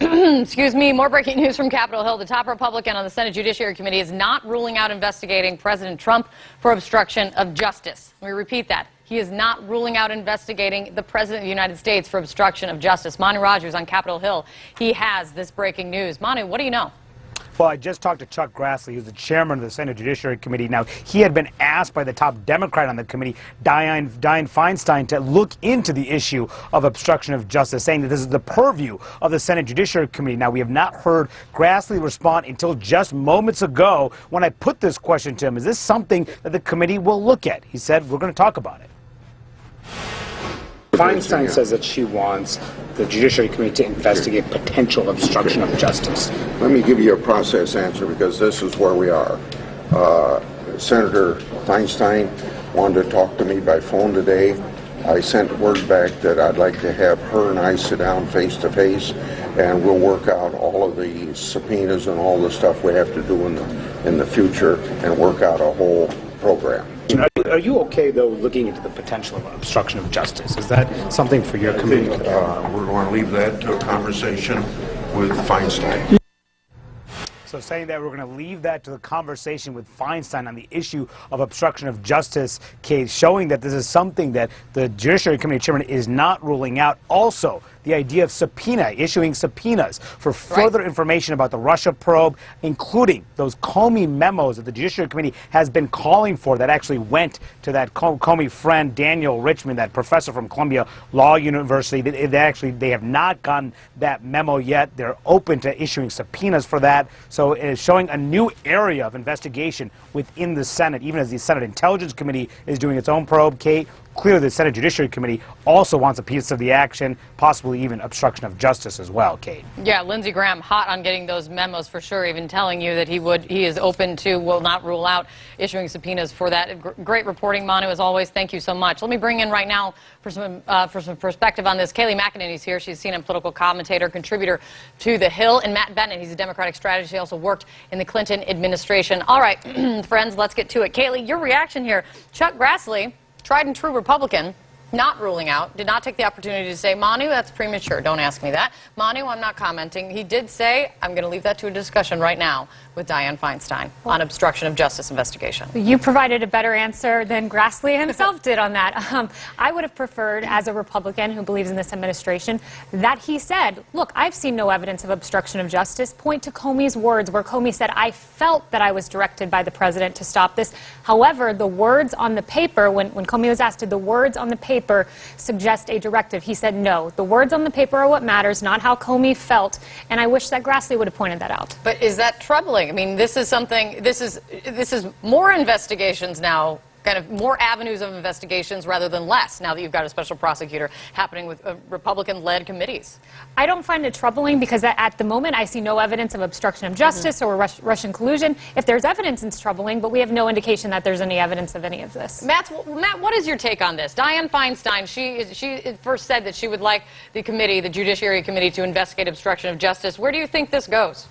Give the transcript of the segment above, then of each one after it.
Excuse me. More breaking news from Capitol Hill. The top Republican on the Senate Judiciary Committee is not ruling out investigating President Trump for obstruction of justice. Let me repeat that. He is not ruling out investigating the President of the United States for obstruction of justice. Manu Rogers on Capitol Hill. He has this breaking news. Manu, what do you know? Well, I just talked to Chuck Grassley, who's the chairman of the Senate Judiciary Committee. Now, he had been asked by the top Democrat on the committee, Dianne Feinstein, to look into the issue of obstruction of justice, saying that this is the purview of the Senate Judiciary Committee. Now, we have not heard Grassley respond until just moments ago when I put this question to him. Is this something that the committee will look at? He said, we're going to talk about it. Feinstein says that she wants the Judiciary Committee to investigate potential obstruction of justice. Let me give you a process answer because this is where we are. Senator Feinstein wanted to talk to me by phone today. I sent word back that I'd like to have her and I sit down face to face, and we'll work out all of the subpoenas and all the stuff we have to do in the future and work out a whole program. Are you okay, though, looking into the potential of obstruction of justice? Is that something for your committee? We're going to leave that to a conversation with Feinstein. So saying that we're going to leave that to the conversation with Feinstein on the issue of obstruction of justice case, showing that this is something that the Judiciary Committee chairman is not ruling out. Also, the idea of issuing subpoenas for further information about the Russia probe, including those Comey memos that the Judiciary Committee has been calling for that actually went to that Comey friend, Daniel Richman, that professor from Columbia Law University. They have not gotten that memo yet. They're open to issuing subpoenas for that. So it is showing a new area of investigation within the Senate, even as the Senate Intelligence Committee is doing its own probe, Kate. Clearly, the Senate Judiciary Committee also wants a piece of the action, possibly even obstruction of justice as well, Kate. Yeah, Lindsey Graham hot on getting those memos for sure, even telling you that he is open to, will not rule out issuing subpoenas for that. Great reporting, Manu, as always. Thank you so much. Let me bring in right now for some perspective on this. Kayleigh McEnany's here. She's CNN political commentator, contributor to The Hill, and Matt Bennett. He's a Democratic strategist. He also worked in the Clinton administration. All right, friends, let's get to it. Kayleigh, your reaction here. Chuck Grassley, tried and true Republican, not ruling out, did not take the opportunity to say, Manu, that's premature. Don't ask me that. Manu, I'm not commenting. He did say, I'm going to leave that to a discussion right now with Dianne Feinstein on obstruction of justice investigation. You provided a better answer than Grassley himself did on that. I would have preferred, as a Republican who believes in this administration, that he said, look, I've seen no evidence of obstruction of justice. Point to Comey's words where Comey said, I felt that I was directed by the president to stop this. However, the words on the paper, when Comey was asked, did the words on the paper suggest a directive? He said no. The words on the paper are what matters, not how Comey felt. And I wish that Grassley would have pointed that out. But is that troubling? I mean, this is something, this is more investigations now, kind of more avenues of investigations rather than less, now that you've got a special prosecutor happening with Republican-led committees. I don't find it troubling because at the moment I see no evidence of obstruction of justice or Russian collusion. If there's evidence, it's troubling, but we have no indication that there's any evidence of any of this. Matt, what is your take on this? Dianne Feinstein, she first said that she would like the committee, the Judiciary Committee, to investigate obstruction of justice. Where do you think this goes?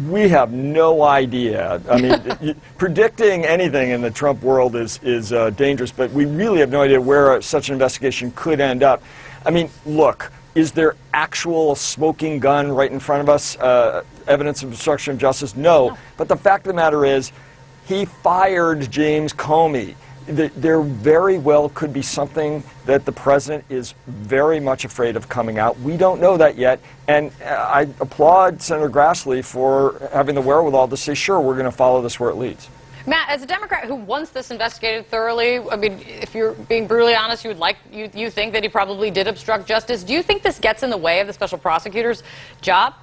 We have no idea. I mean, predicting anything in the Trump world is dangerous, but we really have no idea where such an investigation could end up. I mean, look, is there actual smoking gun right in front of us, evidence of obstruction of justice? No. But the fact of the matter is, he fired James Comey. There very well could be something that the president is very much afraid of coming out. We don't know that yet, and I applaud Senator Grassley for having the wherewithal to say, sure, we're going to follow this where it leads. Matt, as a Democrat who wants this investigated thoroughly, I mean, if you're being brutally honest, you think that he probably did obstruct justice. Do you think this gets in the way of the special prosecutor's job?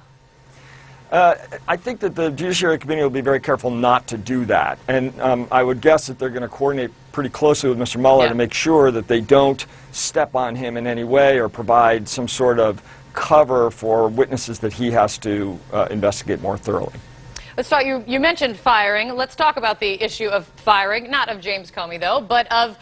I think that the Judiciary Committee will be very careful not to do that. And I would guess that they're going to coordinate pretty closely with Mr. Mueller to make sure that they don't step on him in any way or provide some sort of cover for witnesses that he has to investigate more thoroughly. Let's talk, you mentioned firing. Let's talk about the issue of firing, not of James Comey, though, but of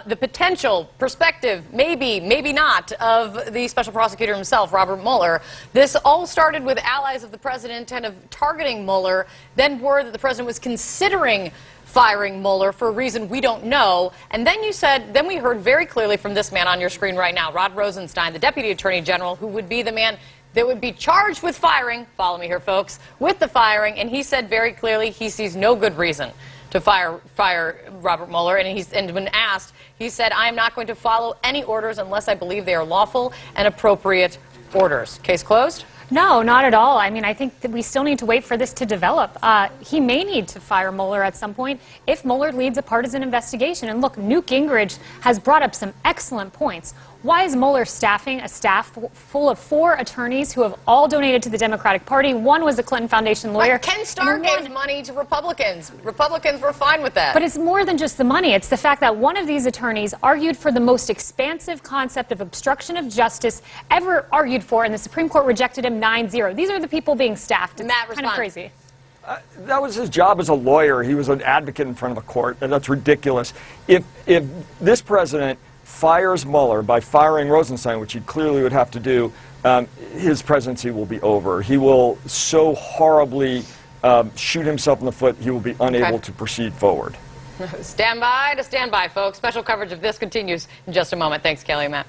the potential perspective, maybe not, of the special prosecutor himself, Robert Mueller. This all started with allies of the president kind of targeting Mueller, then word that the president was considering firing Mueller for a reason we don't know. And then you said, then we heard very clearly from this man on your screen right now, Rod Rosenstein, the Deputy Attorney General, who would be the man that would be charged with firing, follow me here, folks, with the firing, and he said very clearly he sees no good reason to fire Robert Mueller, and when asked, he said, I am not going to follow any orders unless I believe they are lawful and appropriate orders. Case closed? No, not at all. I mean, I think that we still need to wait for this to develop. He may need to fire Mueller at some point if Mueller leads a partisan investigation. And look, Newt Gingrich has brought up some excellent points. Why is Mueller staffing a staff full of 4 attorneys who have all donated to the Democratic Party? One was the Clinton Foundation lawyer. But Ken Starr gave money to Republicans. Republicans were fine with that. But it's more than just the money. It's the fact that one of these attorneys argued for the most expansive concept of obstruction of justice ever argued for, and the Supreme Court rejected him 9-0. These are the people being staffed. It's kind of crazy. That was his job as a lawyer. He was an advocate in front of a court, and that's ridiculous. If this president fires Mueller by firing Rosenstein, which he clearly would have to do, his presidency will be over. He will so horribly shoot himself in the foot, he will be unable to proceed forward. Stand by, folks. Special coverage of this continues in just a moment. Thanks, Kelly and Matt.